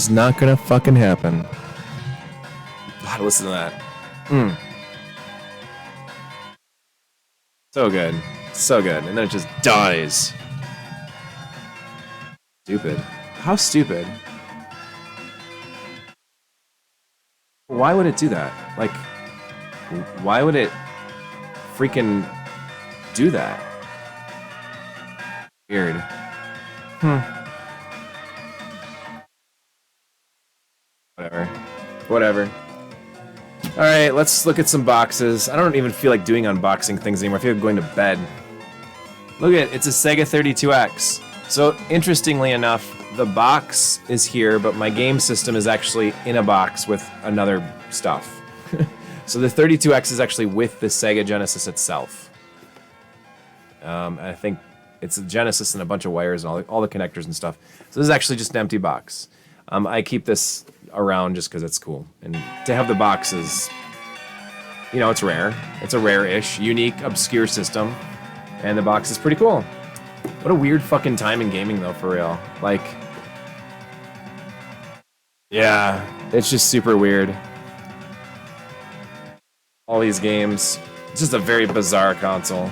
It's not gonna fucking happen. God, listen to that. So good. So good. And then it just dies. Stupid. How stupid? Why would it do that? Like, why would it freaking do that? Weird. Whatever. Alright, let's look at some boxes. I don't even feel like doing unboxing things anymore. I feel like going to bed. Look at it, it's a Sega 32X. So, interestingly enough, the box is here, but my game system is actually in a box with another stuff. So the 32X is actually with the Sega Genesis itself. I think it's a Genesis and a bunch of wires and all the connectors and stuff. So this is actually just an empty box. I keep this around just because it's cool. And to have the box is, you know, it's rare. It's a rare-ish, unique, obscure system. And the box is pretty cool. What a weird fucking time in gaming, though, for real. Like, yeah, it's just super weird. All these games. It's just a very bizarre console.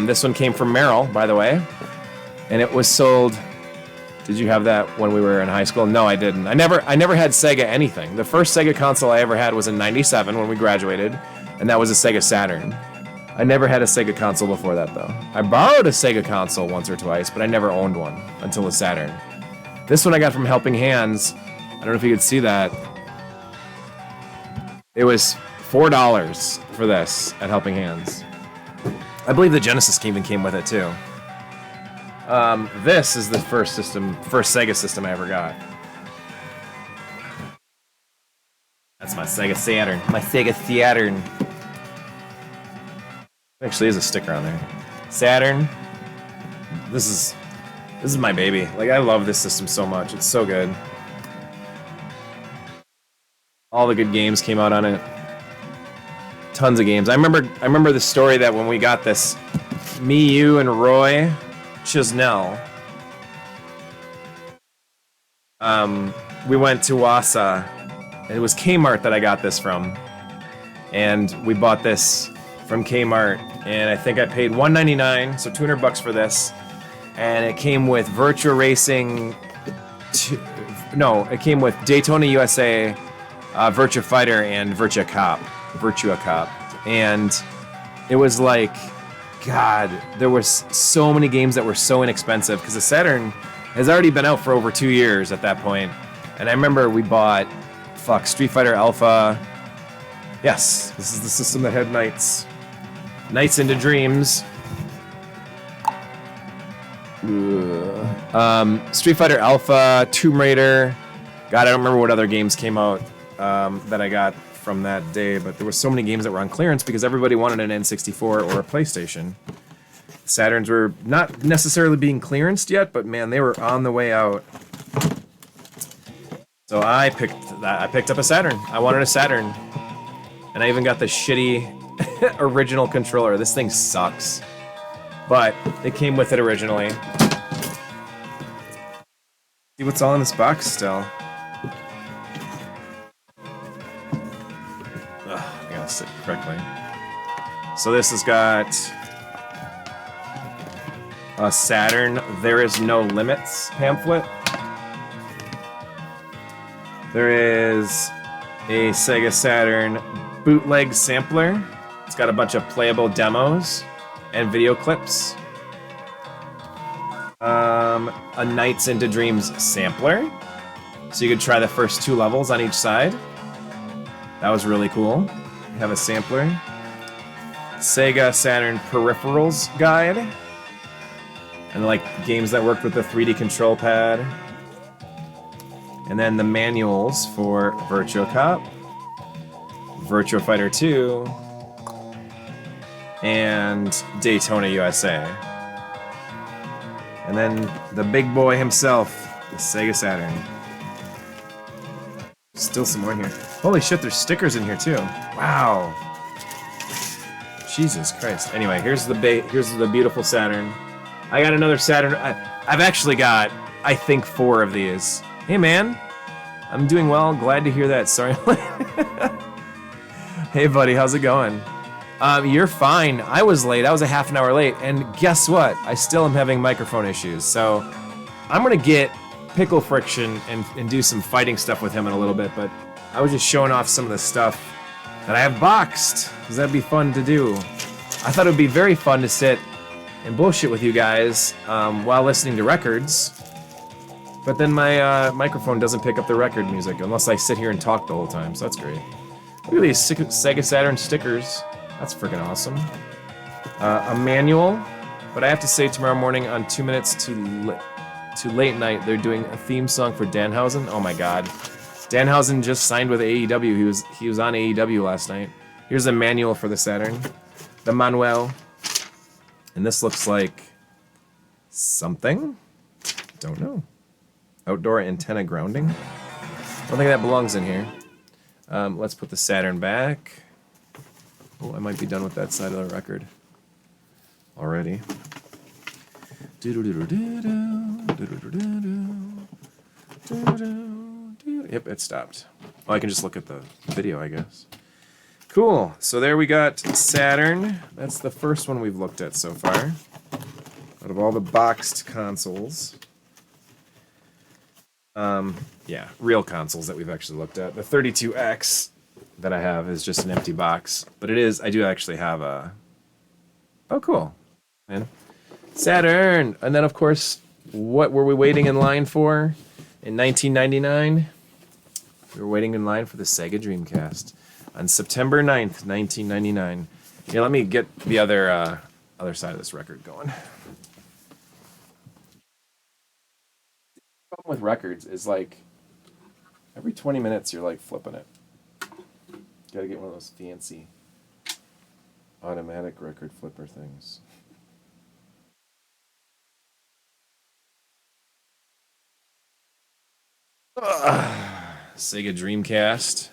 This one came from Merrill, by the way. And it was sold... Did you have that when we were in high school? No, I didn't. I never had Sega anything. The first Sega console I ever had was in '97 when we graduated, and that was a Sega Saturn. I never had a Sega console before that, though. I borrowed a Sega console once or twice, but I never owned one until the Saturn. This one I got from Helping Hands. I don't know if you could see that. It was $4 for this at Helping Hands. I believe the Genesis even came with it, too. This is the first Sega system I ever got. That's my Sega Saturn. My Sega Saturn. Actually, is a sticker on there. Saturn. This is my baby. Like, I love this system so much. It's so good. All the good games came out on it. Tons of games. I remember the story that when we got this, me, you, and Roy Chisnell, we went to Wausau. It was Kmart that I got this from, and we bought this from Kmart, and I think I paid $199, so $200 for this, and it came with Virtua Racing. It came with Daytona USA, Virtua Fighter, and Virtua Cop, and it was like, God, there was so many games that were so inexpensive because the Saturn has already been out for over 2 years at that point. And I remember we bought, Street Fighter Alpha. Yes, this is the system that had Nights into Dreams. Street Fighter Alpha, Tomb Raider. God, I don't remember what other games came out that I got from that day, but there were so many games that were on clearance because everybody wanted an N64 or a PlayStation. Saturns were not necessarily being clearanced yet, but man, they were on the way out. So I picked up a Saturn. I wanted a Saturn. And I even got the shitty original controller. This thing sucks. But it came with it originally. See what's all in this box still. I gotta sit correctly. So this has got a Saturn There Is No Limits pamphlet. There is a Sega Saturn bootleg sampler. It's got a bunch of playable demos and video clips. A Nights into Dreams sampler. So you could try the first 2 levels on each side. That was really cool. Have a sampler. Sega Saturn Peripherals Guide. And like games that worked with the 3D control pad. And then the manuals for Virtua Cop, Virtua Fighter 2, and Daytona USA. And then the big boy himself, the Sega Saturn. Still some more in here. Holy shit, there's stickers in here too. Wow. Jesus Christ. Anyway, here's the beautiful Saturn. I got another Saturn. I've actually got, I think, 4 of these. Hey, man. I'm doing well. Glad to hear that. Sorry. Hey, buddy. How's it going? You're fine. I was late. I was a half an hour late. And guess what? I still am having microphone issues. So I'm going to get Pickle Friction and do some fighting stuff with him in a little bit. But I was just showing off some of the stuff that I have boxed, because that'd be fun to do. I thought it would be very fun to sit and bullshit with you guys while listening to records. But then my microphone doesn't pick up the record music unless I sit here and talk the whole time, so that's great. Look at these Sega Saturn stickers. That's freaking awesome. A manual, but I have to say tomorrow morning on 2 minutes to late night, they're doing a theme song for Danhausen. Oh my god. Danhausen just signed with AEW. He was on AEW last night. Here's a manual for the Saturn. The manual. And this looks like something? Don't know. Outdoor antenna grounding. I don't think that belongs in here. Let's put the Saturn back. Oh, I might be done with that side of the record already. Yep, it stopped. Oh, I can just look at the video, I guess. Cool. So there we got Saturn. That's the first one we've looked at so far. Out of all the boxed consoles. Yeah, real consoles that we've actually looked at. The 32X that I have is just an empty box. But it is, I do actually have a... Oh, cool. Man. Saturn! And then, of course, what were we waiting in line for? In 1999, we were waiting in line for the Sega Dreamcast. On September 9th, 1999. Here, let me get the other side of this record going. The problem with records is, like, every 20 minutes you're, like, flipping it. Gotta get one of those fancy automatic record flipper things. Sega Dreamcast.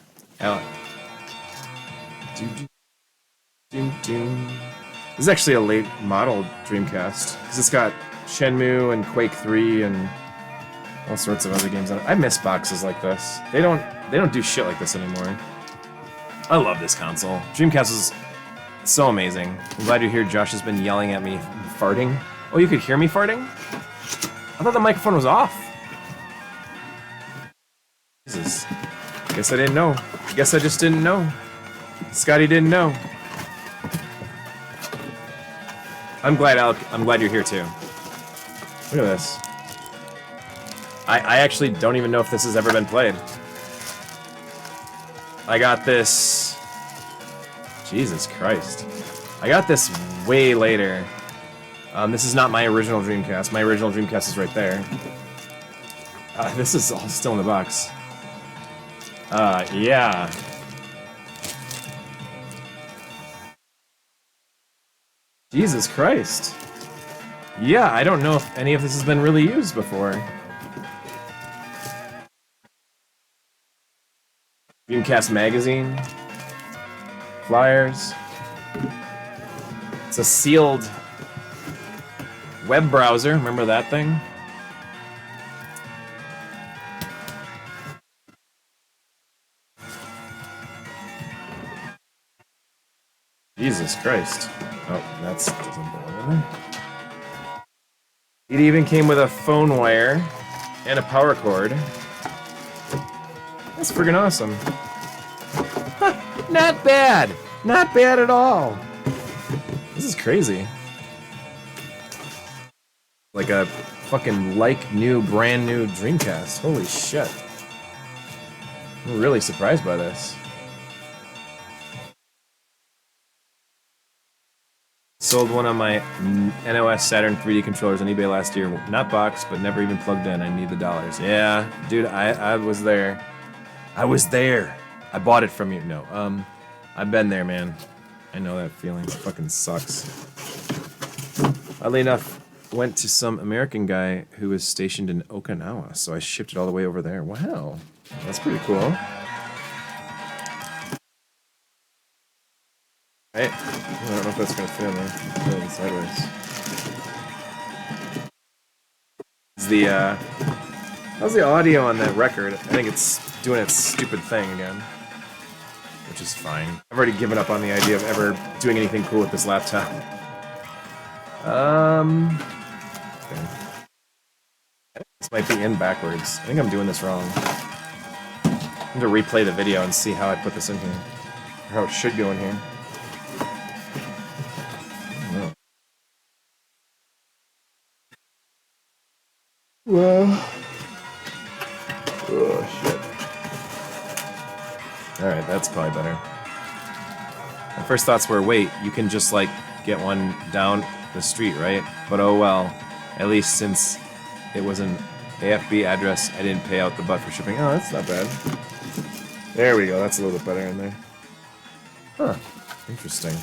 This is actually a late model Dreamcast because it's got Shenmue and Quake 3 and all sorts of other games on it. I miss boxes like this. They don't do shit like this anymore. I love this console. Dreamcast is so amazing. I'm glad you're here. Josh has been yelling at me farting. Oh, you could hear me farting? I thought the microphone was off. Jesus. Guess I didn't know. Guess I just didn't know. Scotty didn't know. I'm glad, Alec. I'm glad you're here too. Look at this. I actually don't even know if this has ever been played. I got this... Jesus Christ. I got this way later. This is not my original Dreamcast. My original Dreamcast is right there. This is all still in the box. Yeah. Jesus Christ. Yeah, I don't know if any of this has been really used before. Dreamcast magazine. Flyers. It's a sealed web browser. Remember that thing? Jesus Christ. Oh, that's doesn't belong in there. It even came with a phone wire and a power cord. That's friggin' awesome. Not bad. Not bad at all. This is crazy. Like a fucking brand new Dreamcast. Holy shit. I'm really surprised by this. Sold one of my NOS Saturn 3D controllers on eBay last year. Not boxed, but never even plugged in. I need the dollars. Yeah, dude, I was there. I was there. I bought it from you. No, I've been there, man. I know that feeling. It fucking sucks. Oddly enough, went to some American guy who was stationed in Okinawa, so I shipped it all the way over there. Wow, that's pretty cool. Hey, I don't know if that's gonna fit in there. Going sideways. It's the How's the audio on that record? I think it's doing its stupid thing again. Which is fine. I've already given up on the idea of ever doing anything cool with this laptop. Okay. This might be in backwards. I think I'm doing this wrong. I need to replay the video and see how I put this in here. Or how it should go in here. Well... Oh, shit. Alright, that's probably better. My first thoughts were, wait, you can just, like, get one down the street, right? But oh well. At least since it was an AFB address, I didn't pay out the butt for shipping. Oh, that's not bad. There we go, that's a little bit better in there. Huh. Interesting.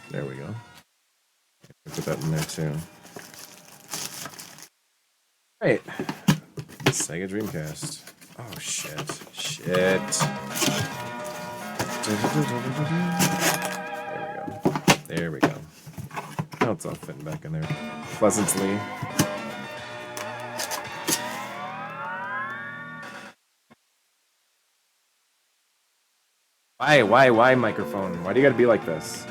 There we go. Put that in there, too. Right. Sega Dreamcast. Oh, shit. Shit. There we go. Now it's all fitting back in there. Pleasantly. Why microphone? Why do you gotta be like this?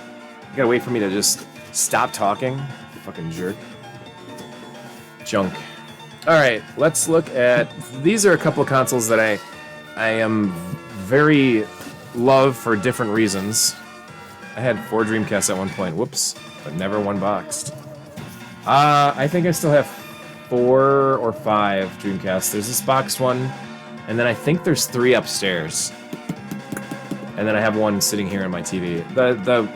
You gotta wait for me to just stop talking? Fucking jerk. Junk. Alright, let's look at... These are a couple of consoles that I am very love for different reasons. I had 4 Dreamcasts at one point, whoops, but never one boxed. I think I still have 4 or 5 Dreamcasts. There's this boxed one, and then I think there's 3 upstairs. And then I have one sitting here on my TV. The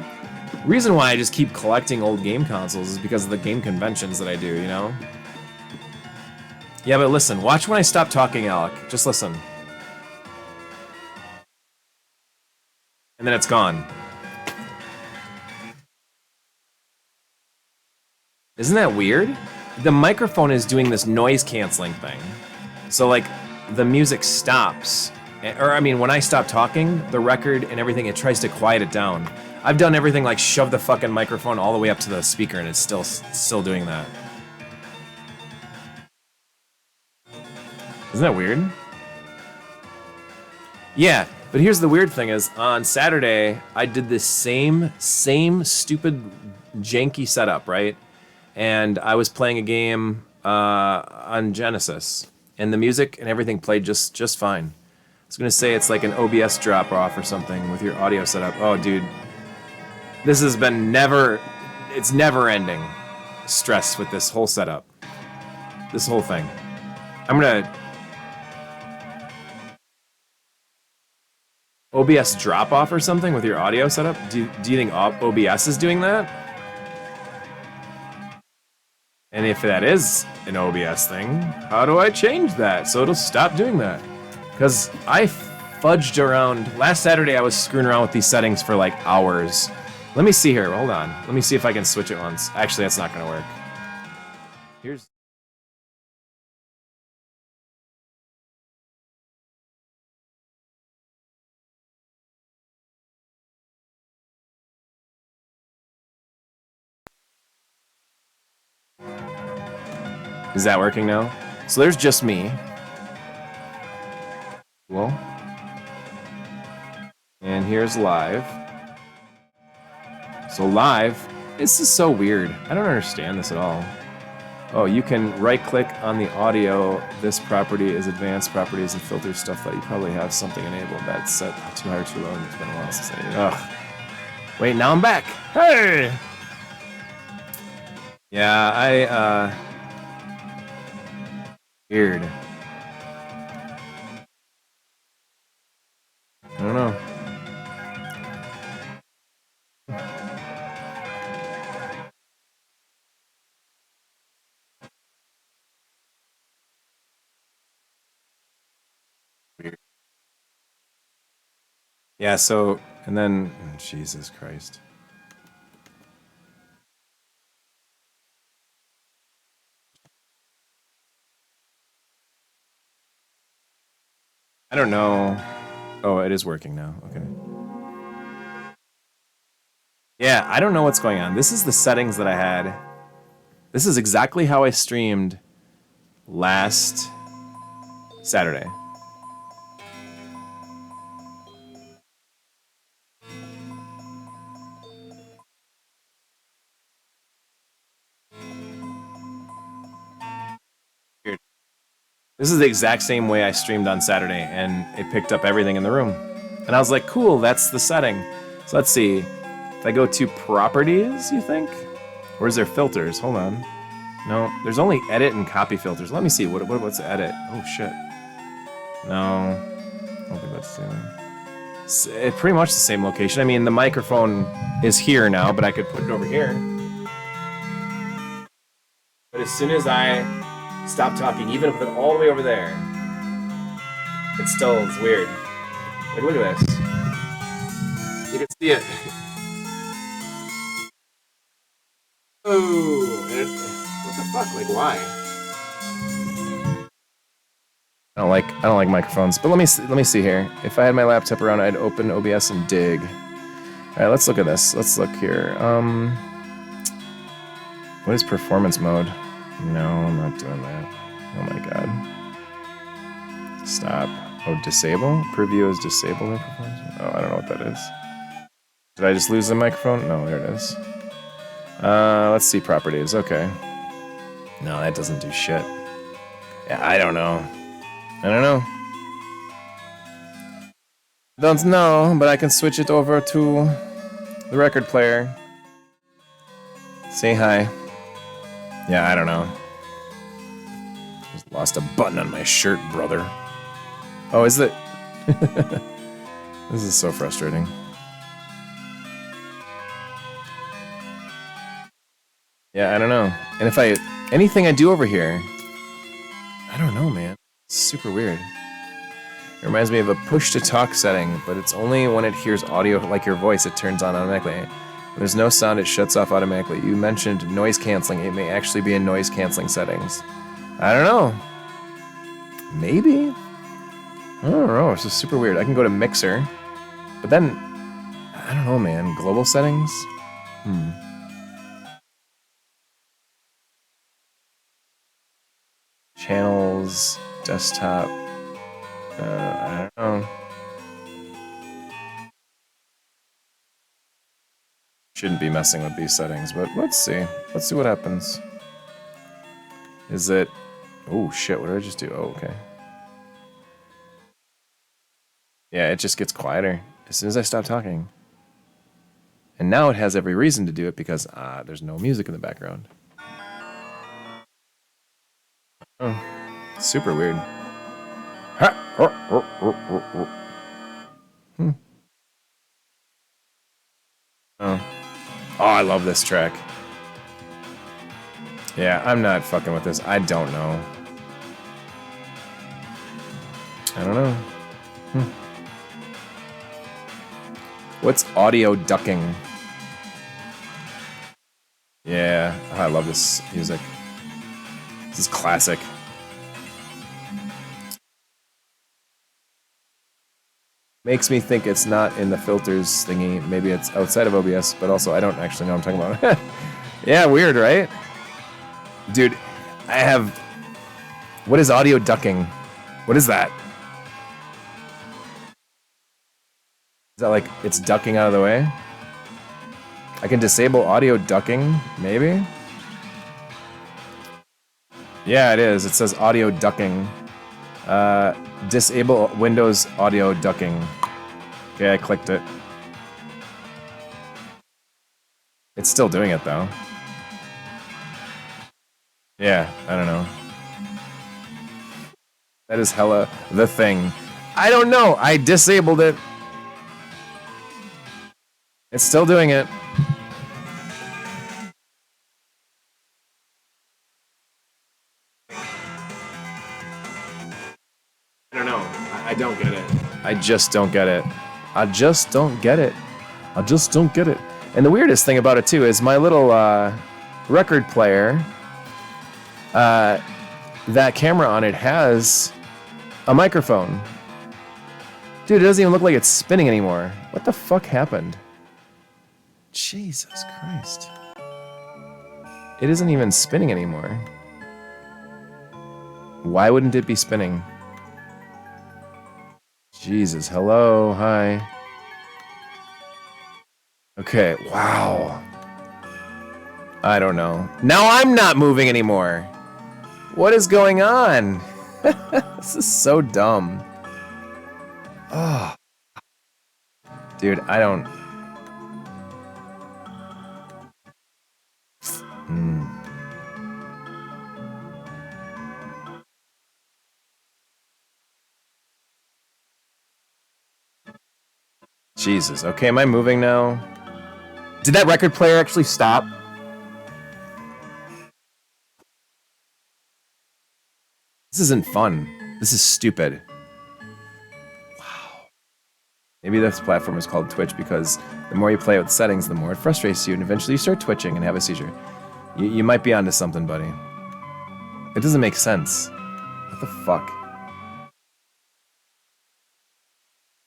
reason why I just keep collecting old game consoles is because of the game conventions that I do, you know? Yeah, but listen, watch when I stop talking, Alec. Just listen. And then it's gone. Isn't that weird? The microphone is doing this noise canceling thing. So like, the music stops. Or I mean, when I stop talking, the record and everything, it tries to quiet it down. I've done everything like shove the fucking microphone all the way up to the speaker and it's still doing that. Isn't that weird? Yeah, but here's the weird thing is, on Saturday, I did this same stupid janky setup, right? And I was playing a game on Genesis, and the music and everything played just fine. I was gonna say it's like an OBS drop-off or something with your audio setup. Oh, dude. This has been it's never ending stress with this whole setup. This whole thing. I'm gonna... OBS drop-off or something with your audio setup? Do you think OBS is doing that? And if that is an OBS thing, how do I change that so it'll stop doing that? Because I fudged around... Last Saturday I was screwing around with these settings for like hours. Let me see here, hold on. Let me see if I can switch it once. Actually, that's not gonna work. Here's... Is that working now? So there's just me. Cool. And here's live. So live, this is so weird. I don't understand this at all. Oh, you can right-click on the audio. This property is advanced properties and filter stuff that you probably have something enabled that's set too high or too low. It's been a while since I did. Ugh. Wait, now I'm back. Hey! Yeah, weird. I don't know. Weird. Yeah, so, and then, Jesus Christ. I don't know. Oh, it is working now. Okay. Yeah, I don't know what's going on. This is the settings that I had. This is exactly how I streamed last Saturday. Weird. This is the exact same way I streamed on Saturday, and it picked up everything in the room. And I was like, cool, that's the setting. So let's see. If I go to properties, you think? Or is there filters? Hold on. No, there's only edit and copy filters. Let me see. What's edit? Oh, shit. No. I don't think that's the same. It's pretty much the same location. I mean, the microphone is here now, but I could put it over here. But as soon as I stop talking, even if it's all the way over there, it still is weird. Like, look at this. You can see it. Oh, what the fuck? Like, why? I don't like microphones. But let me see here. If I had my laptop around, I'd open OBS and dig. All right, let's look at this. Let's look here. What is performance mode? No, I'm not doing that. Oh my god. Stop. Oh, disable? Preview is disabled. Oh, I don't know what that is. Did I just lose the microphone? No, there it is. Let's see properties. Okay. No, that doesn't do shit. Yeah, I don't know. Don't know, but I can switch it over to the record player. Say hi. Yeah, I don't know. Just lost a button on my shirt, brother. Oh, is it? This is so frustrating. Yeah, I don't know. And if anything I do over here, I don't know, man. It's super weird. It reminds me of a push-to-talk setting, but it's only when it hears audio like your voice it turns on automatically. When there's no sound, it shuts off automatically. You mentioned noise canceling. It may actually be in noise canceling settings. I don't know. Maybe? I don't know. It's just super weird. I can go to Mixer, but then, I don't know, man. Global settings? Channels, desktop. I don't know. Shouldn't be messing with these settings, but let's see. Let's see what happens. Is it... Oh, shit, what did I just do? Oh, okay. Yeah, it just gets quieter as soon as I stop talking. And now it has every reason to do it because there's no music in the background. Oh, super weird. Oh, I love this track. Yeah, I'm not fucking with this. I don't know. I don't know. What's audio ducking? Yeah, I love this music. This is classic. Makes me think it's not in the filters thingy. Maybe it's outside of OBS, but also I don't actually know what I'm talking about. Yeah, weird, right? Dude, I have... What is audio ducking? What is that? Is that like it's ducking out of the way? I can disable audio ducking, maybe? Yeah, it is. It says audio ducking. Disable Windows audio ducking. Okay, I clicked it. It's still doing it, though. Yeah, I don't know. That is hella the thing. I don't know. I disabled it. It's still doing it. I don't know. I don't get it. I just don't get it. I just don't get it. I just don't get it. And the weirdest thing about it, too, is my little record player, that camera on it has a microphone. Dude, it doesn't even look like it's spinning anymore. What the fuck happened? Jesus Christ. It isn't even spinning anymore. Why wouldn't it be spinning? Jesus, hello, hi. Okay, wow. I don't know. Now I'm not moving anymore. What is going on? This is so dumb. Oh. Dude, I don't... Jesus. Okay, am I moving now? Did that record player actually stop? This isn't fun. This is stupid. Wow. Maybe this platform is called Twitch because the more you play with settings, the more it frustrates you, and eventually you start twitching and have a seizure. You might be onto something, buddy. It doesn't make sense. What the fuck?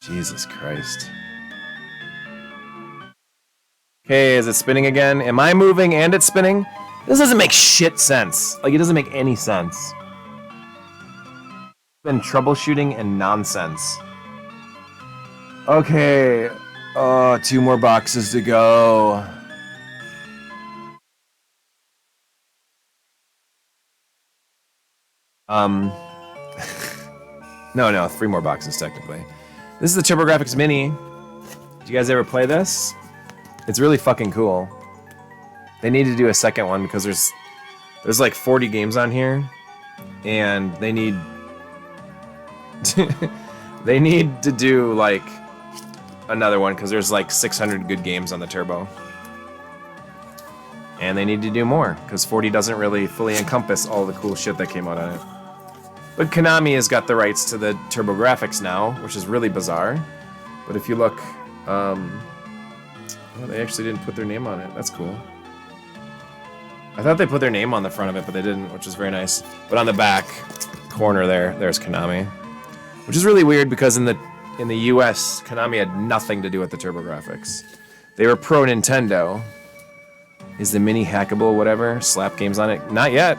Jesus Christ. Okay, is it spinning again? Am I moving and it's spinning? This doesn't make shit sense. Like, it doesn't make any sense. Been troubleshooting and nonsense. Okay. Oh, 2 more boxes to go. No, 3 more boxes technically. This is the TurboGrafx Mini. Did you guys ever play this? It's really fucking cool. They need to do a second one because there's like 40 games on here, and they need they need to do like another one because there's like 600 good games on the Turbo, and they need to do more because 40 doesn't really fully encompass all the cool shit that came out on it. But Konami has got the rights to the TurboGrafx now, which is really bizarre. But if you look, oh, they actually didn't put their name on it. That's cool. I thought they put their name on the front of it, but they didn't, which is very nice. But on the back corner there's Konami. Which is really weird because in the US, Konami had nothing to do with the TurboGrafx. They were pro Nintendo. Is the Mini hackable, whatever? Slap games on it? Not yet.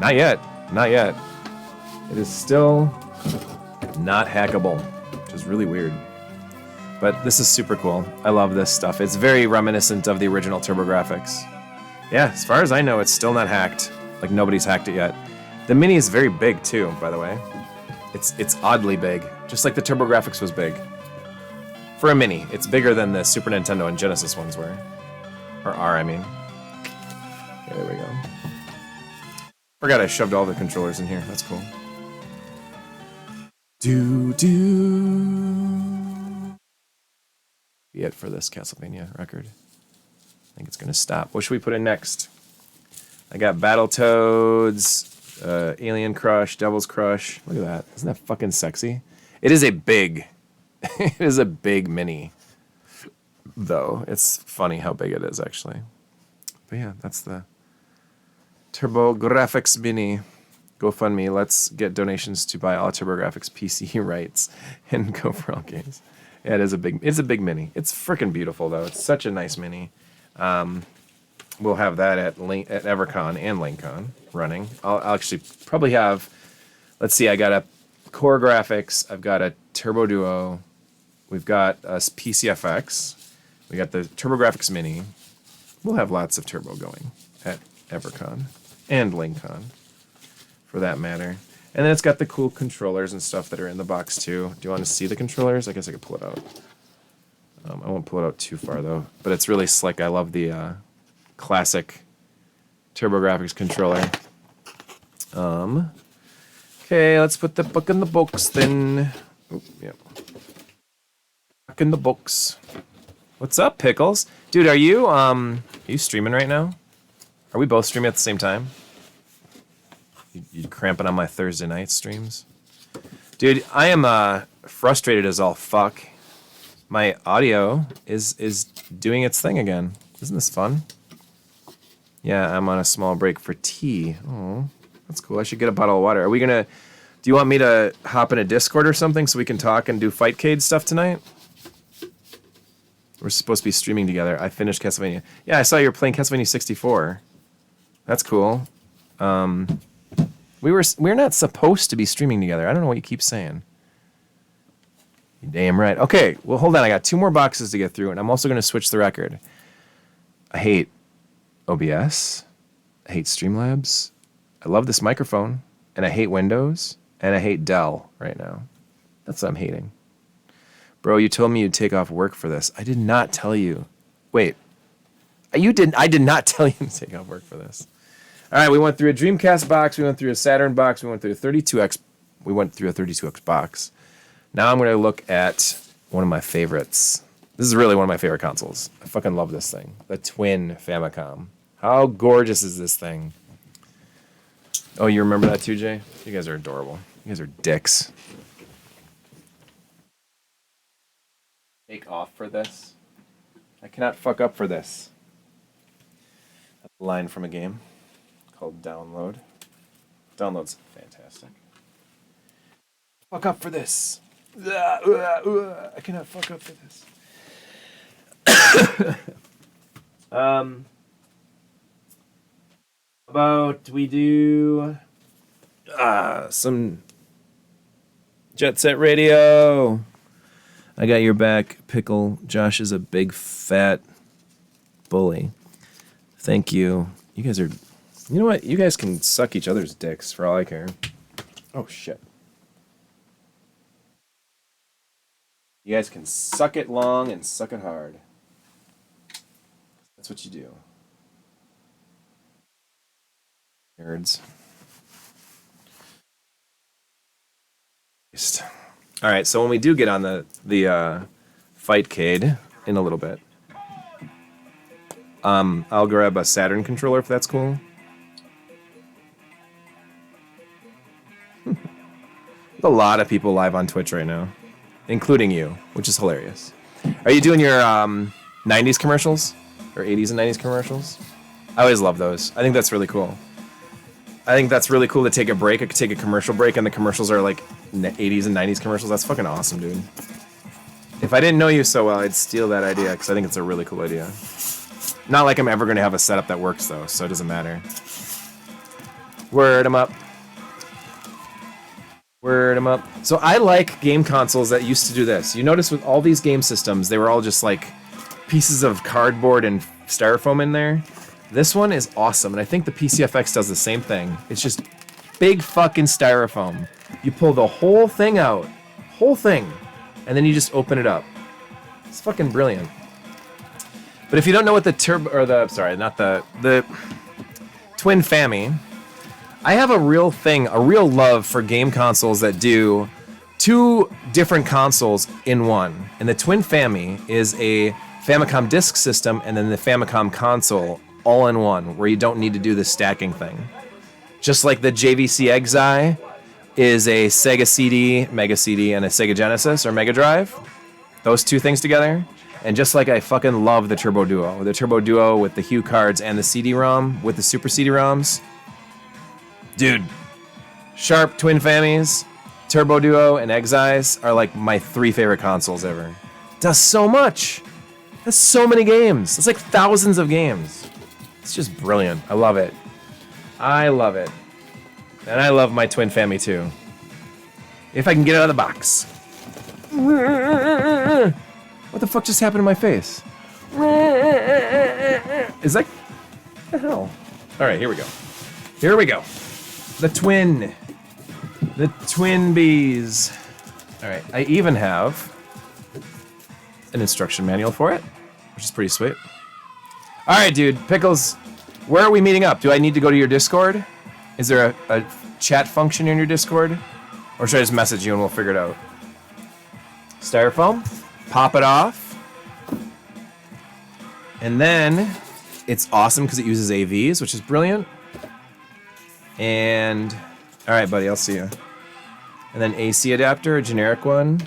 Not yet. Not yet. It is still not hackable, which is really weird. But this is super cool. I love this stuff. It's very reminiscent of the original TurboGrafx. Yeah, as far as I know, it's still not hacked. Like, nobody's hacked it yet. The Mini is very big, too, by the way. It's oddly big, just like the TurboGrafx was big. For a Mini, it's bigger than the Super Nintendo and Genesis ones were. Or are, I mean. Okay, there we go. Forgot I shoved all the controllers in here. That's cool. Be it for this Castlevania record. I think it's gonna stop. What should we put in next? I got Battletoads, Alien Crush, Devil's Crush. Look at that. Isn't that fucking sexy? It is a big, it is a big Mini, though. It's funny how big it is, actually. But yeah, that's the TurboGrafx Mini. GoFundMe. Let's get donations to buy all TurboGrafx PC rights and go for all games. Yeah, it's a big Mini. It's freaking beautiful though. It's such a nice Mini. We'll have that at EverCon and LinkCon running. I'll actually probably have. Let's see. I got a Core Graphics. I've got a Turbo Duo. We've got a PCFX. We got the TurboGrafx Mini. We'll have lots of Turbo going at EverCon and LinkCon, for that matter. And then it's got the cool controllers and stuff that are in the box too. Do you want to see the controllers? I guess I could pull it out. I won't pull it out too far though. But it's really slick. I love the classic TurboGrafx controller. Okay, let's put the book in the books then. Oh, yeah. Book in the books. What's up, Pickles? Dude, are you streaming right now? Are we both streaming at the same time? You cramping on my Thursday night streams? Dude, I am frustrated as all fuck. My audio is doing its thing again. Isn't this fun? Yeah, I'm on a small break for tea. Oh, that's cool. I should get a bottle of water. Are we gonna... Do you want me to hop in a Discord or something so we can talk and do Fightcade stuff tonight? We're supposed to be streaming together. I finished Castlevania. Yeah, I saw you were playing Castlevania 64. That's cool. We're not supposed to be streaming together. I don't know what you keep saying. You damn right. Okay, well, hold on. I got 2 more boxes to get through, and I'm also going to switch the record. I hate OBS. I hate Streamlabs. I love this microphone, and I hate Windows, and I hate Dell right now. That's what I'm hating. Bro, you told me you'd take off work for this. I did not tell you. Wait. You didn't. I did not tell you to take off work for this. All right, we went through a Dreamcast box. We went through a Saturn box. We went through a 32X. We went through a 32X box. Now I'm going to look at one of my favorites. This is really one of my favorite consoles. I fucking love this thing. The Twin Famicom. How gorgeous is this thing? Oh, you remember that too, Jay? You guys are adorable. You guys are dicks. Take off for this. I cannot fuck up for this. That's a line from a game called Download. Download's fantastic. Fuck up for this. I cannot fuck up for this. About we do some Jet Set Radio. I got your back, Pickle. Josh is a big fat bully. Thank you. You guys are, you know what? You guys can suck each other's dicks for all I care. Oh shit. You guys can suck it long and suck it hard. That's what you do. Nerds. All right, so when we do get on the Fightcade in a little bit, I'll grab a Saturn controller if that's cool. There's a lot of people live on Twitch right now, including you, which is hilarious. Are you doing your 90s commercials? Or 80s and 90s commercials? I always love those. I think that's really cool. I think that's really cool to take a break. I could take a commercial break and the commercials are like 80s and 90s commercials. That's fucking awesome, dude. If I didn't know you so well, I'd steal that idea because I think it's a really cool idea. Not like I'm ever going to have a setup that works, though, so it doesn't matter. Word 'em up. Word 'em up. So I like game consoles that used to do this. You notice with all these game systems, they were all just like pieces of cardboard and styrofoam in there. This one is awesome, and I think the PCFX does the same thing. It's just big fucking styrofoam. You pull the whole thing out, whole thing, and then you just open it up. It's fucking brilliant. But if you don't know what the the Twin Fami, I have a real love for game consoles that do 2 different consoles in one. And the Twin Fami is a Famicom disk system and then the Famicom console all in one, where you don't need to do the stacking thing. Just like the JVC Exi is a Sega CD, Mega CD, and a Sega Genesis or Mega Drive. Those 2 things together. And just like I fucking love the Turbo Duo. The Turbo Duo with the Hue cards and the CD-ROM with the Super CD-ROMs. Dude, Sharp Twin Famis, Turbo Duo, and Exis are like my 3 favorite consoles ever. Does so much. That's so many games. It's like thousands of games. It's just brilliant. I love it. I love it. And I love my Twin Fami too. If I can get it out of the box. What the fuck just happened to my face? Is that... What the hell? Alright, here we go. Here we go. The Twin. The Twin Bees. Alright, I even have an instruction manual for it, which is pretty sweet. Alright, dude. Pickles, where are we meeting up? Do I need to go to your Discord? Is there a chat function in your Discord? Or should I just message you and we'll figure it out? Styrofoam. Pop it off. And then it's awesome because it uses AVs, which is brilliant. And all right, buddy, I'll see you. And then AC adapter, a generic one.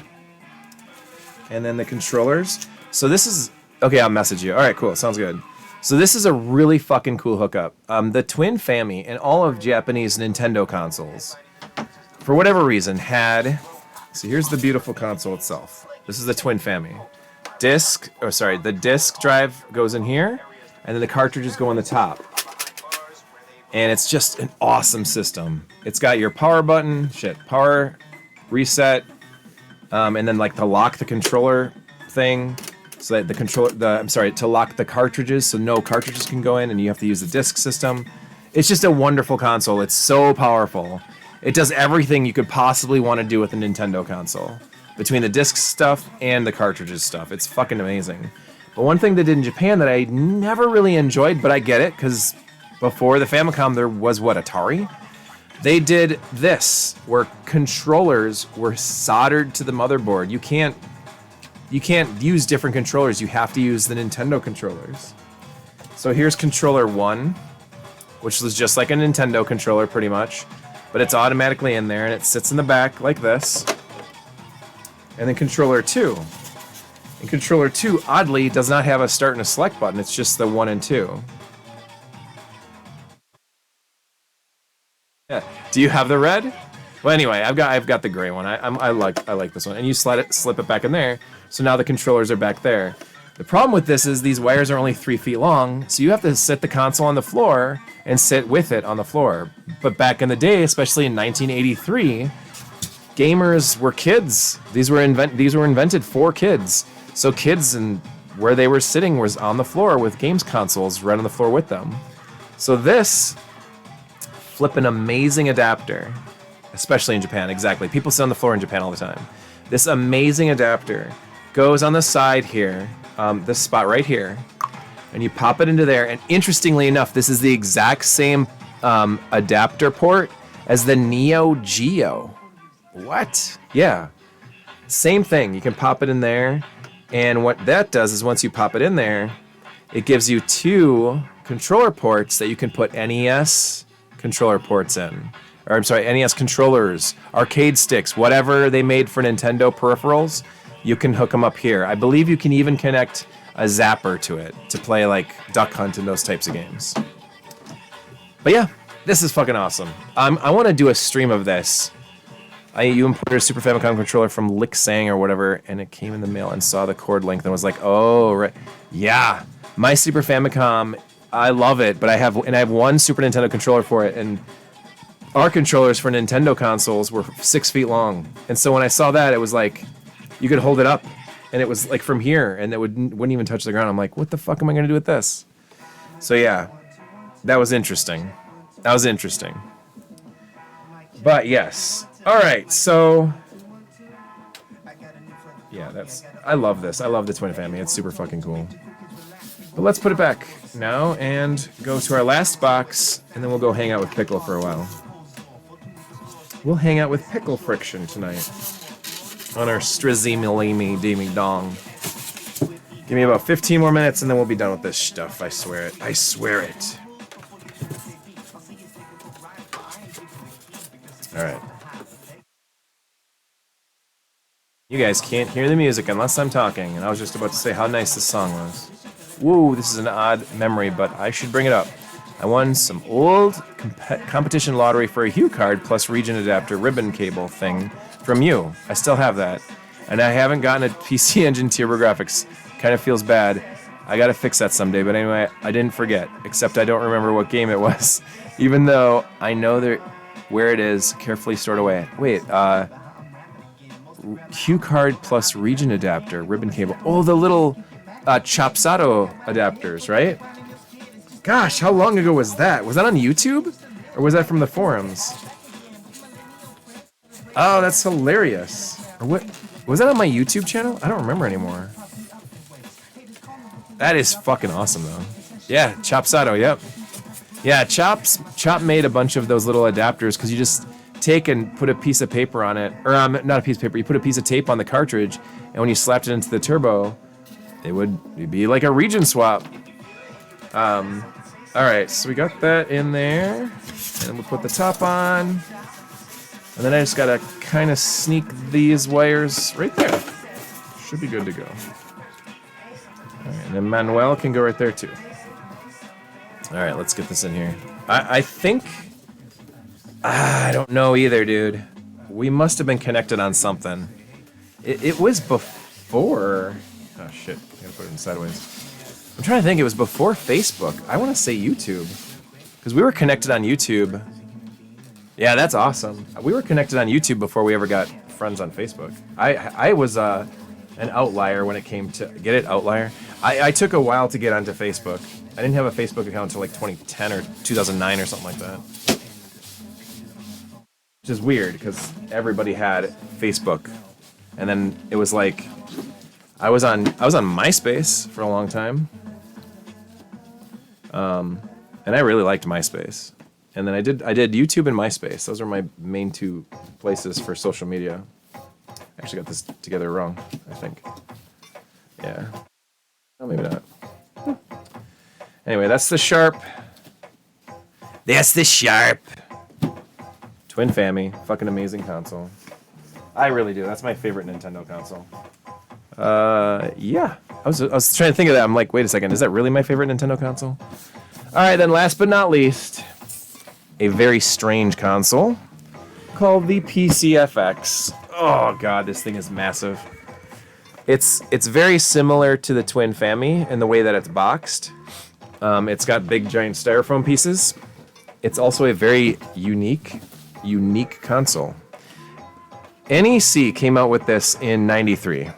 And then the controllers. So this is okay. I'll message you. All right, cool. Sounds good. So this is a really fucking cool hookup. The Twin Fami and all of Japanese Nintendo consoles, for whatever reason, had. So here's the beautiful console itself. This is the Twin Fami. The disc drive goes in here, and then the cartridges go on the top. And it's just an awesome system. It's got your power button, power reset, and then like to lock the controller thing, so that the controller, to lock the cartridges, so no cartridges can go in, and you have to use the disc system. It's just a wonderful console. It's so powerful. It does everything you could possibly want to do with a Nintendo console, between the disc stuff and the cartridges stuff. It's fucking amazing. But one thing they did in Japan that I never really enjoyed, but I get it, because before the Famicom there was, what, Atari? They did this, where controllers were soldered to the motherboard. You can't use different controllers. You have to use the Nintendo controllers. So here's controller 1, which was just like a Nintendo controller pretty much, but it's automatically in there and it sits in the back like this. And then controller 2. And controller 2, oddly, does not have a start and a select button. It's just the 1 and 2. Yeah. Do you have the red? Well, anyway, I've got the gray one. I like this one. And you slip it back in there. So now the controllers are back there. The problem with this is these wires are only 3 feet long, so you have to sit the console on the floor and sit with it on the floor. But back in the day, especially in 1983, gamers were kids. These were invented for kids. So kids, and where they were sitting was on the floor with games consoles right on the floor with them. So this flippin' amazing adapter, especially in Japan, exactly. People sit on the floor in Japan all the time. This amazing adapter goes on the side here, this spot right here, and you pop it into there. And interestingly enough, this is the exact same adapter port as the Neo Geo. What? Yeah. Same thing. You can pop it in there, and what that does is once you pop it in there, it gives you 2 controller ports that you can put NES controller ports in. Or I'm sorry, NES controllers, arcade sticks, whatever they made for Nintendo peripherals, you can hook them up here. I believe you can even connect a zapper to it to play like Duck Hunt and those types of games. But yeah, this is fucking awesome. I want to do a stream of this. You imported a Super Famicom controller from Liksang or whatever, and it came in the mail and saw the cord length and was like, oh, right. Yeah, my Super Famicom, I love it, but I have one Super Nintendo controller for it, and our controllers for Nintendo consoles were 6 feet long. And so when I saw that, it was like, you could hold it up, and it was like from here, and it wouldn't even touch the ground. I'm like, what the fuck am I gonna do with this? So yeah, that was interesting. That was interesting. But yes. Alright, so yeah, I love this. I love the Twin Family. It's super fucking cool. But let's put it back now and go to our last box, and then we'll go hang out with Pickle for a while. We'll hang out with Pickle Friction tonight on our Strizzy Ding Dong. Give me about 15 more minutes and then we'll be done with this stuff. I swear it. I swear it. Alright. You guys can't hear the music unless I'm talking, and I was just about to say how nice this song was. Whoa, this is an odd memory, but I should bring it up. I won some old competition lottery for a Hue card plus region adapter ribbon cable thing from you. I still have that. And I haven't gotten a PC Engine TurboGrafx. Kind of feels bad. I gotta fix that someday, but anyway, I didn't forget. Except I don't remember what game it was. Even though I know where it is, carefully stored away. Wait, Hue card plus region adapter, ribbon cable. Oh, the little Chopsato adapters, right? Gosh, how long ago was that? Was that on YouTube? Or was that from the forums? Oh, that's hilarious. Or what? Was that on my YouTube channel? I don't remember anymore. That is fucking awesome, though. Yeah, Chopsato, yep. Yeah, Chop made a bunch of those little adapters because you just take and put a piece of paper on it. Or, not a piece of paper, you put a piece of tape on the cartridge, and when you slapped it into the turbo, it'd be like a region swap. Alright, so we got that in there. And then we'll put the top on. And then I just gotta kind of sneak these wires right there. Should be good to go. Alright, and then Manuel can go right there too. Alright, let's get this in here. I think... I don't know either, dude. We must have been connected on something. It was before... Oh shit, I gotta put it in sideways. I'm trying to think, it was before Facebook. I want to say YouTube. Because we were connected on YouTube. Yeah, that's awesome. We were connected on YouTube before we ever got friends on Facebook. I was an outlier when it came to get it outlier. I took a while to get onto Facebook. I didn't have a Facebook account until like 2010 or 2009 or something like that. Which is weird because everybody had Facebook, and then it was like I was on MySpace for a long time. And I really liked MySpace. And then I did YouTube and MySpace. Those are my main two places for social media. I actually got this together wrong, I think. Yeah. Oh, maybe not. Anyway, that's the Sharp. That's the Sharp. Twin Fami. Fucking amazing console. I really do. That's my favorite Nintendo console. Yeah. I was trying to think of that. I'm like, wait a second. Is that really my favorite Nintendo console? All right, then last but not least, a very strange console called the PCFX. Oh god, this thing is massive. It's very similar to the Twin Fami in the way that it's boxed. It's got big giant styrofoam pieces. It's also a very unique console. NEC came out with this in '93.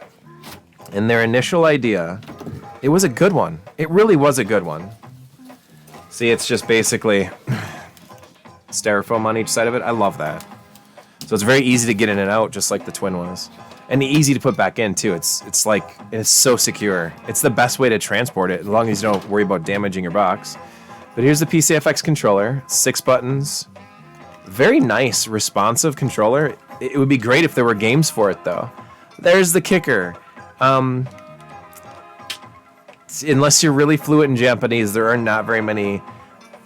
And their initial idea, it was a good one. It really was a good one. See, it's just basically styrofoam on each side of it. I love that. So it's very easy to get in and out, just like the Twin was. And easy to put back in, too. It's so secure. It's the best way to transport it, as long as you don't worry about damaging your box. But here's the PCFX controller. 6 buttons. Very nice, responsive controller. It would be great if there were games for it, though. There's the kicker. Unless you're really fluent in Japanese, there are not very many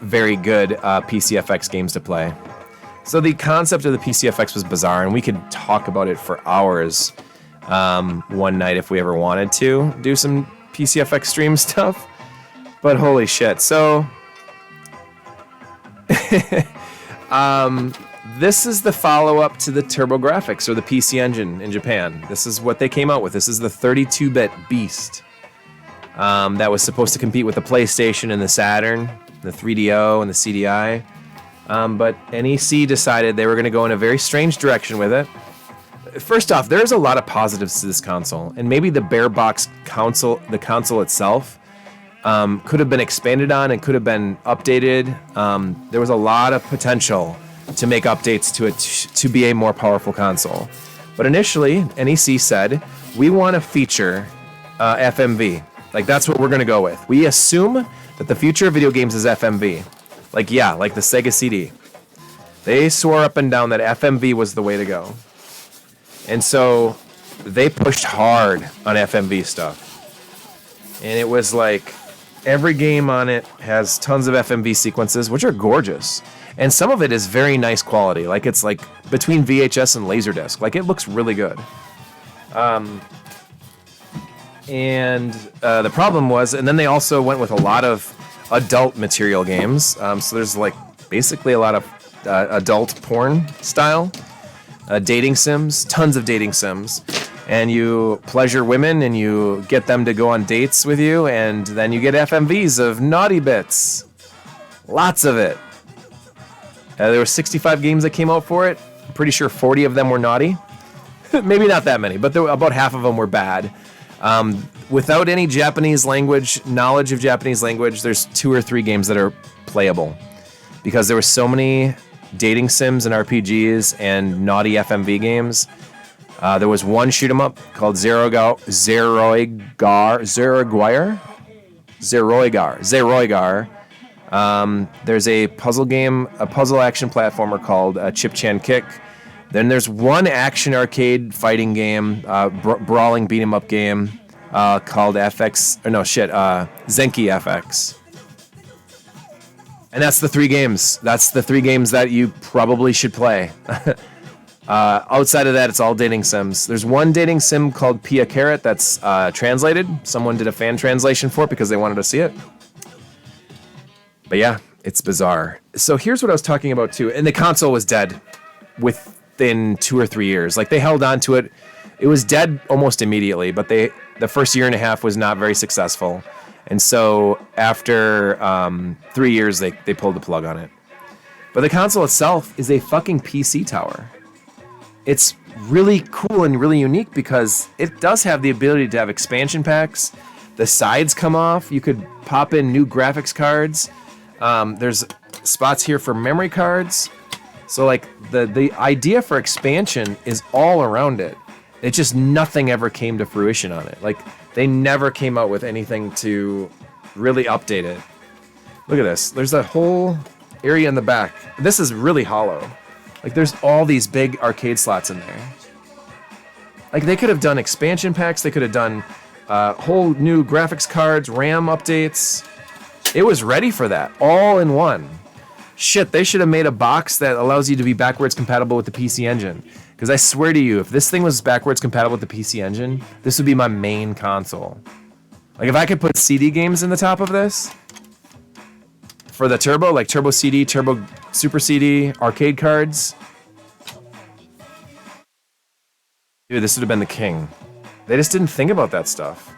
very good PCFX games to play. So the concept of the PCFX was bizarre, and we could talk about it for hours one night if we ever wanted to do some PCFX stream stuff. But holy shit. So this is the follow-up to the TurboGrafx, or the PC Engine in Japan. This is what they came out with. This is the 32-bit beast. That was supposed to compete with the PlayStation and the Saturn, the 3DO and the CDI. But NEC decided they were going to go in a very strange direction with it. First off, there's a lot of positives to this console, and maybe the bare box console, the console itself, could have been expanded on and could have been updated. There was a lot of potential to make updates to it to be a more powerful console. But initially, NEC said, we want to feature FMV. Like, that's what we're going to go with. We assume that the future of video games is FMV. Like the Sega CD. They swore up and down that FMV was the way to go. And so they pushed hard on FMV stuff. And it was like, every game on it has tons of FMV sequences, which are gorgeous. And some of it is very nice quality. Like, it's like between VHS and Laserdisc. Like, it looks really good. And the problem was, and then they also went with a lot of adult material games. So there's like basically a lot of adult porn style, dating sims, tons of dating sims. And you pleasure women and you get them to go on dates with you, and then you get FMVs of naughty bits. Lots of it. There were 65 games that came out for it. I'm pretty sure 40 of them were naughty. Maybe not that many, but about half of them were bad. Without any Japanese language, knowledge of Japanese language, there's 2 or 3 games that are playable. Because there were so many dating sims and RPGs and naughty FMV games. There was one shoot 'em up called Zeroigar. There's a puzzle game, a puzzle action platformer called Chip Chan Kick. Then there's one action arcade fighting game, brawling beat 'em up game called Zenki FX. And that's the 3 games. That's the 3 games that you probably should play. Outside of that, it's all dating sims. There's one dating sim called Pia Carrot that's translated. Someone did a fan translation for it because they wanted to see it. But yeah, it's bizarre. So here's what I was talking about too. And the console was dead within 2 or 3 years. Like, they held on to it. It was dead almost immediately, but the first year and a half was not very successful. And so after 3 years, they pulled the plug on it. But the console itself is a fucking PC tower. It's really cool and really unique because it does have the ability to have expansion packs. The sides come off. You could pop in new graphics cards. There's spots here for memory cards. So like the idea for expansion is all around it. It just nothing ever came to fruition on it. Like they never came out with anything to really update it. Look at this. There's a whole area in the back. This is really hollow. Like there's all these big arcade slots in there. Like they could have done expansion packs. They could have done whole new graphics cards, RAM updates. It was ready for that, all in one. Shit, they should have made a box that allows you to be backwards compatible with the PC Engine. Because I swear to you, if this thing was backwards compatible with the PC Engine, this would be my main console. Like if I could put CD games in the top of this, for the Turbo, like Turbo CD, Turbo Super CD, arcade cards. Dude, this would have been the king. They just didn't think about that stuff.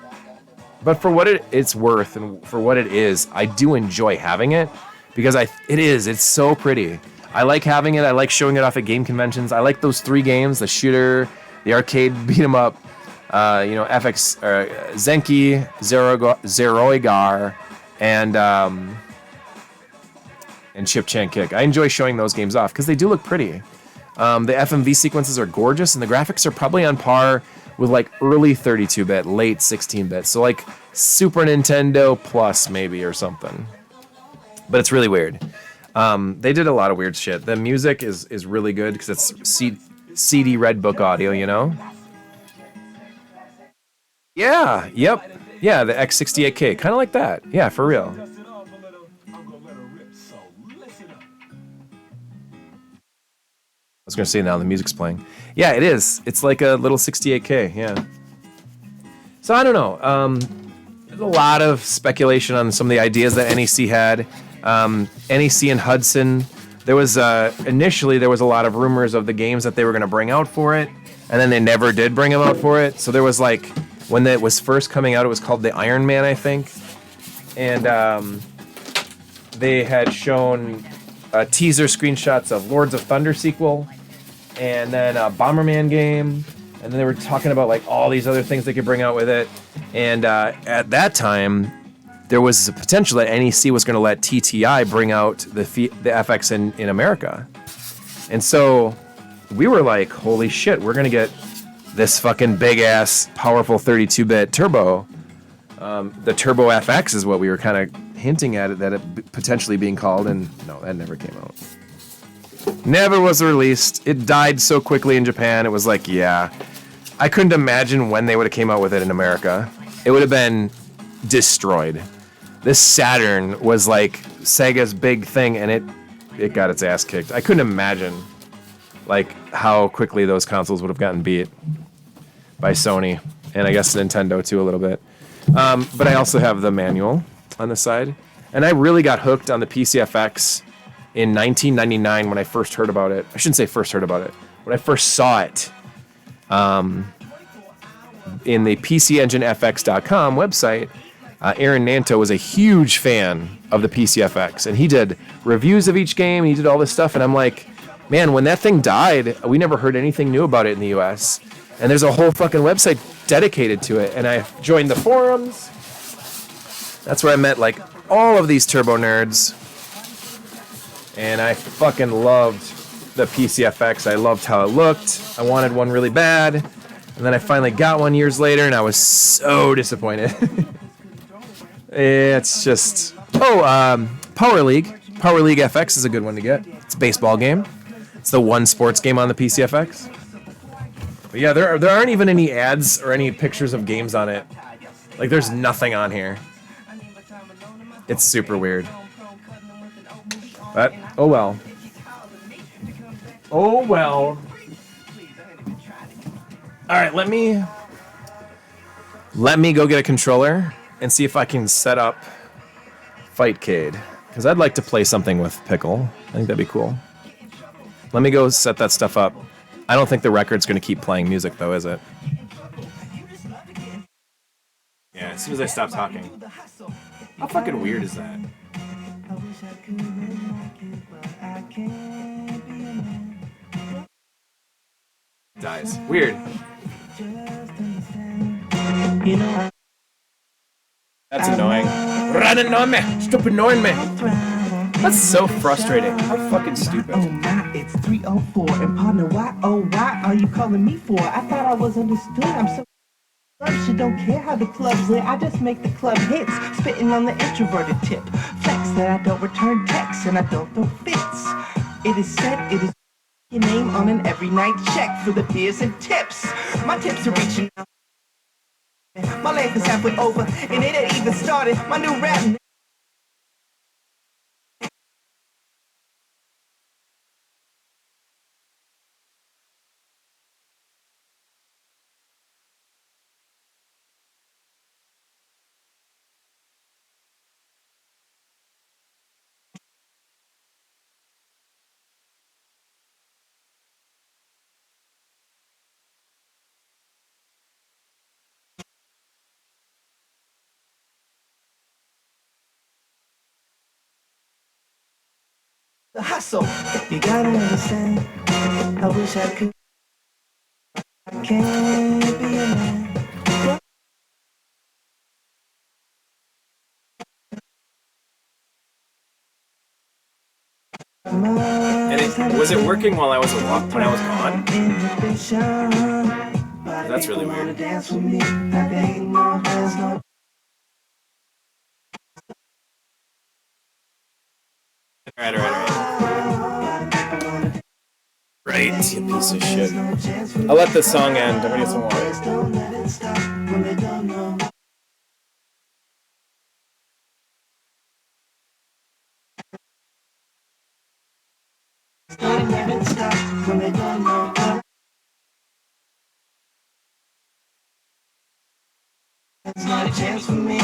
But for what it's worth and for what it is, I do enjoy having it because it's so pretty. I like having it. I like showing it off at game conventions. I like those 3 games: the shooter, the arcade beat 'em up, FX, Zenki, Zeroigar, and Chip Chan Kick. I enjoy showing those games off because they do look pretty. The FMV sequences are gorgeous, and the graphics are probably on par with like early 32-bit, late 16-bit. So like Super Nintendo Plus maybe or something. But it's really weird. They did a lot of weird shit. The music is really good because it's CD Red Book audio, you know? Yeah, yep. Yeah, the X68K. Kind of like that. Yeah, for real. I was gonna say now the music's playing. Yeah, it is. It's like a little 68K, yeah. So I don't know. There's a lot of speculation on some of the ideas that NEC had. NEC and Hudson. There was initially there was a lot of rumors of the games that they were gonna bring out for it, and then they never did bring them out for it. So there was like when it was first coming out, it was called the Iron Man, I think, and they had shown teaser screenshots of Lords of Thunder sequel, and then a Bomberman game, and then they were talking about like all these other things they could bring out with it. And at that time, there was a potential that NEC was going to let TTI bring out the FX in America. And so we were like, holy shit, we're going to get this fucking big ass powerful 32-bit turbo. The Turbo FX is what we were kind of hinting at that it potentially being called, and no, that never came out. Never was released. It died so quickly in Japan. It was like, yeah, I couldn't imagine when they would have came out with it in America. It would have been destroyed. This Saturn was like Sega's big thing, and it got its ass kicked. I couldn't imagine like how quickly those consoles would have gotten beat by Sony, and I guess Nintendo too a little bit. But I also have the manual on the side, and I really got hooked on the PCFX in 1999 when I first heard about it. I shouldn't say first heard about it. When I first saw it in the PCEngineFX.com website, Aaron Nanto was a huge fan of the PCFX, and he did reviews of each game, and he did all this stuff, and I'm like, man, when that thing died, we never heard anything new about it in the US, and there's a whole fucking website dedicated to it, and I joined the forums. That's where I met like all of these turbo nerds, and I fucking loved the PCFX. I loved how it looked. I wanted one really bad, and then I finally got one years later, and I was so disappointed. It's just... Power League. Power League FX is a good one to get. It's a baseball game. It's the one sports game on the PCFX. But yeah, there aren't even any ads or any pictures of games on it. Like, there's nothing on here. It's super weird. But, oh well. Oh well. Alright, let me go get a controller and see if I can set up Fightcade. Because I'd like to play something with Pickle. I think that'd be cool. Let me go set that stuff up. I don't think the record's going to keep playing music, though, is it? Yeah, as soon as I stop talking. How fucking weird is that? Dies. Weird. That's annoying. Running on me! Stop annoying me! That's so frustrating. How fucking stupid. Oh my, it's 3:04, and partner, why are you calling me for? I thought I was understood. I'm so you don't care how the club's lit. I just make the club hits, spitting on the introverted tip. Flex that I don't return texts and I don't throw fits. It is said, it is your name on an every night check for the beers and tips. My tips are reaching out. My life is halfway over, and it ain't even started. My new rap. The hustle, you gotta understand. I wish I could. I can't be a man. And was it working while I was when I was gone? That's really weird. Alright. Right, you piece of shit. I'll let this song end. I'm gonna get some water. It's not a chance for me.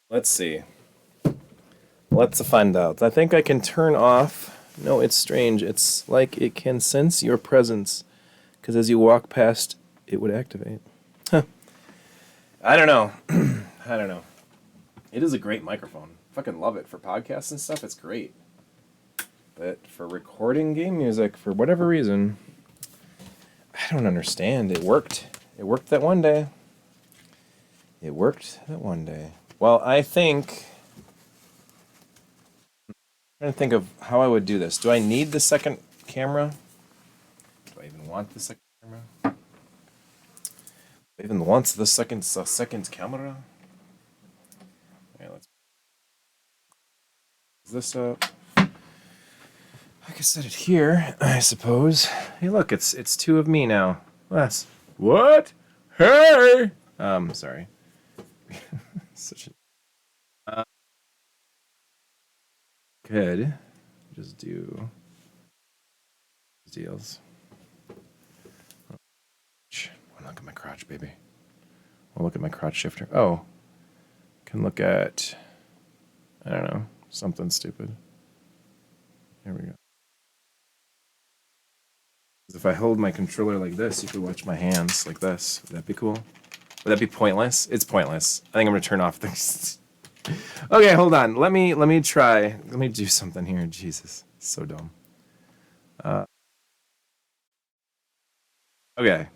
Let's see. Let's find out. I think I can turn off. No, it's strange. It's like it can sense your presence, because as you walk past, it would activate. Huh. I don't know. I don't know. It is a great microphone. Fucking love it for podcasts and stuff. It's great. But for recording game music, for whatever reason, I don't understand. It worked. It worked that one day. It worked that one day. Well, I think. I'm trying to think of how I would do this. Do I need the second camera? Do I even want the second camera? Do I even want the second camera? Okay, let's. Is this up? I can set it here, I suppose. Hey, look, it's two of me now. What? Hey. Sorry. Such a. Could just do deals. Look at my crotch, baby. We'll look at my crotch shifter. Oh, can look at, I don't know, something stupid. There we go. If I hold my controller like this, you could watch my hands like this. Would that be cool? Would that be pointless? It's pointless. I think I'm gonna turn off things. Okay, hold on. Let me try. Let me do something here. Jesus, so dumb. Okay.